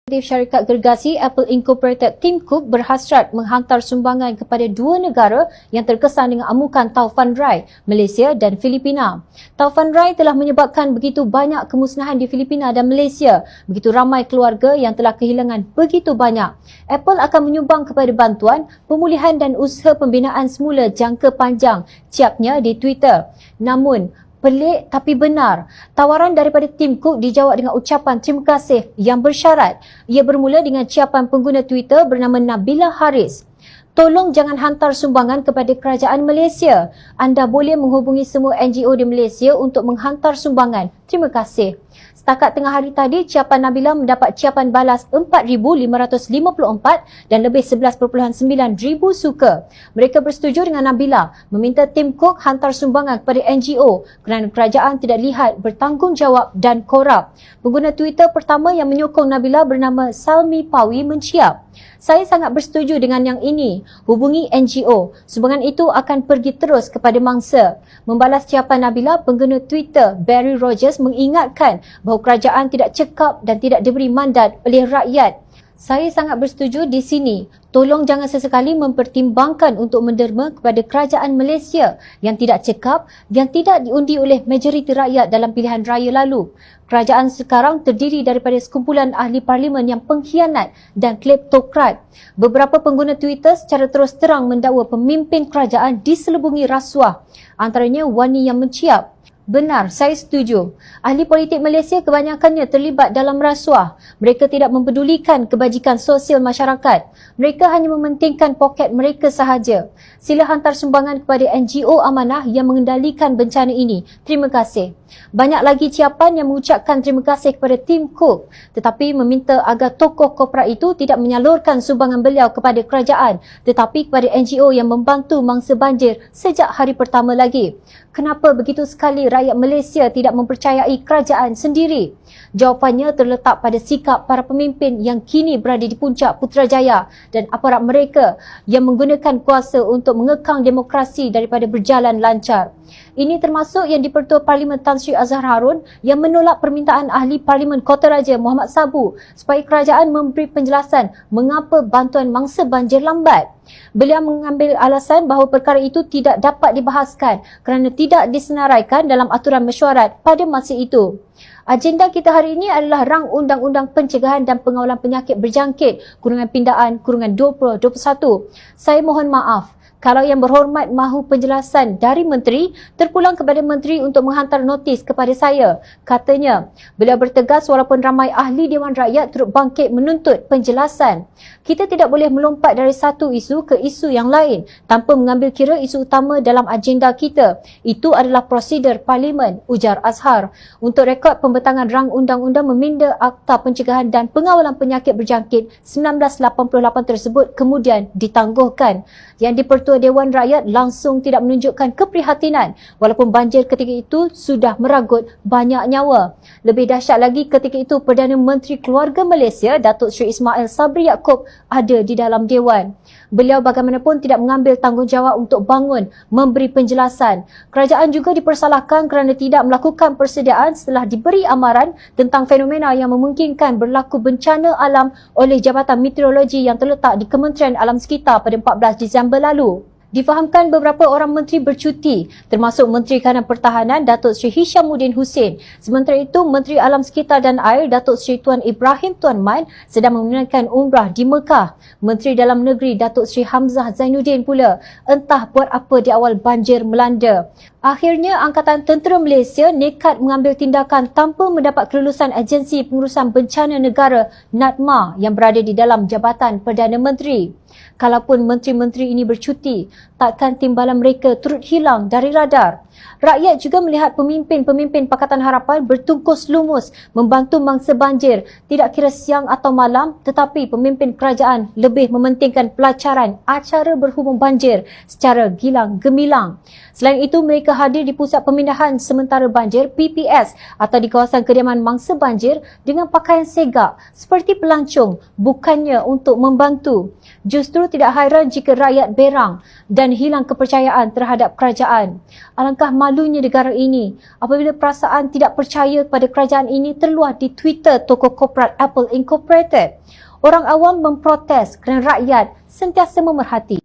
Syarikat gergasi Apple Incorporated Tim Cook berhasrat menghantar sumbangan kepada dua negara yang terkesan dengan amukan taufan Rai, Malaysia dan Filipina. Taufan Rai telah menyebabkan begitu banyak kemusnahan di Filipina dan Malaysia, begitu ramai keluarga yang telah kehilangan begitu banyak. Apple akan menyumbang kepada bantuan, pemulihan dan usaha pembinaan semula jangka panjang, ciapnya di Twitter. Namun, pelik tapi benar. Tawaran daripada Tim Cook dijawab dengan ucapan terima kasih yang bersyarat. Ia bermula dengan ciapan pengguna Twitter bernama Nabila Haris. Tolong jangan hantar sumbangan kepada kerajaan Malaysia. Anda boleh menghubungi semua NGO di Malaysia untuk menghantar sumbangan. Terima kasih. Setakat tengah hari tadi, ciapan Nabila mendapat ciapan balas 4,554 dan lebih 11.9 ribu suka. Mereka bersetuju dengan Nabila meminta Tim Cook hantar sumbangan kepada NGO kerana kerajaan tidak lihat bertanggungjawab dan korup. Pengguna Twitter pertama yang menyokong Nabila bernama Salmi Pawi menciap. Saya sangat bersetuju dengan yang ini. Hubungi NGO. Sumbangan itu akan pergi terus kepada mangsa. Membalas ciapan Nabila, pengguna Twitter Barry Rogers mengingatkan bahawa kerajaan tidak cekap dan tidak diberi mandat oleh rakyat. Saya sangat bersetuju di sini. Tolong jangan sesekali mempertimbangkan untuk menderma kepada kerajaan Malaysia yang tidak cekap, yang tidak diundi oleh majoriti rakyat dalam pilihan raya lalu. Kerajaan sekarang terdiri daripada sekumpulan ahli parlimen yang pengkhianat dan kleptokrat. Beberapa pengguna Twitter secara terus terang mendakwa pemimpin kerajaan diselubungi rasuah. Antaranya Wani yang menciap. Benar, saya setuju. Ahli politik Malaysia kebanyakannya terlibat dalam rasuah. Mereka tidak mempedulikan kebajikan sosial masyarakat. Mereka hanya mementingkan poket mereka sahaja. Sila hantar sumbangan kepada NGO amanah yang mengendalikan bencana ini. Terima kasih. Banyak lagi ciapan yang mengucapkan terima kasih kepada Tim Cook, tetapi meminta agar tokoh korporat itu tidak menyalurkan sumbangan beliau kepada kerajaan, tetapi kepada NGO yang membantu mangsa banjir sejak hari pertama lagi. Kenapa begitu sekali rakyat Malaysia tidak mempercayai kerajaan sendiri? Jawapannya terletak pada sikap para pemimpin yang kini berada di puncak Putrajaya dan aparat mereka yang menggunakan kuasa untuk mengekang demokrasi daripada berjalan lancar. Ini termasuk yang di-Pertua Parlimen Tan Sri Azhar Harun yang menolak permintaan Ahli Parlimen Kota Raja Muhammad Sabu supaya kerajaan memberi penjelasan mengapa bantuan mangsa banjir lambat. Beliau mengambil alasan bahawa perkara itu tidak dapat dibahaskan kerana tidak disenaraikan dalam aturan mesyuarat pada masa itu. Agenda kita hari ini adalah rang Undang-Undang Pencegahan dan Pengawalan Penyakit Berjangkit /2021. Saya mohon maaf. Kalau Yang Berhormat mahu penjelasan dari Menteri, terpulang kepada Menteri untuk menghantar notis kepada saya. Katanya, beliau bertegas walaupun ramai ahli Dewan Rakyat turut bangkit menuntut penjelasan. Kita tidak boleh melompat dari satu isu ke isu yang lain tanpa mengambil kira isu utama dalam agenda kita. Itu adalah prosedur Parlimen, ujar Azhar. Untuk rekod pembentangan rang undang-undang meminda Akta Pencegahan dan Pengawalan Penyakit Berjangkit 1988 tersebut kemudian ditangguhkan. Yang di-Pertua Dewan Rakyat langsung tidak menunjukkan keprihatinan walaupun banjir ketika itu sudah meragut banyak nyawa. Lebih dahsyat lagi ketika itu Perdana Menteri Keluarga Malaysia Datuk Seri Ismail Sabri Yaakob ada di dalam Dewan. Beliau bagaimanapun tidak mengambil tanggungjawab untuk bangun memberi penjelasan. Kerajaan juga dipersalahkan kerana tidak melakukan persediaan setelah diberi amaran tentang fenomena yang memungkinkan berlaku bencana alam oleh Jabatan Meteorologi yang terletak di Kementerian Alam Sekitar pada 14 Disember lalu. Difahamkan beberapa orang menteri bercuti, termasuk Menteri Kanan Pertahanan Datuk Seri Hishamuddin Hussein. Sementara itu, Menteri Alam Sekitar dan Air Datuk Seri Tuan Ibrahim Tuan Man sedang menunaikan umrah di Mekah. Menteri Dalam Negeri Datuk Seri Hamzah Zainuddin pula entah buat apa di awal banjir melanda. Akhirnya, Angkatan Tentera Malaysia nekat mengambil tindakan tanpa mendapat kelulusan Agensi Pengurusan Bencana Negara NADMA yang berada di dalam Jabatan Perdana Menteri. Kalaupun menteri-menteri ini bercuti, takkan timbalan mereka turut hilang dari radar. Rakyat juga melihat pemimpin-pemimpin Pakatan Harapan bertungkus lumus membantu mangsa banjir, tidak kira siang atau malam, tetapi pemimpin kerajaan lebih mementingkan pelacaran acara berhubung banjir secara gilang gemilang. Selain itu, mereka hadir di Pusat Pemindahan Sementara Banjir PPS atau di kawasan kediaman mangsa banjir dengan pakaian segak seperti pelancong, bukannya untuk membantu. Justru tidak hairan jika rakyat berang dan dan hilang kepercayaan terhadap kerajaan. Alangkah malunya negara ini apabila perasaan tidak percaya kepada kerajaan ini terluah di Twitter toko korporat Apple Incorporated. Orang awam memprotes kerana rakyat sentiasa memerhati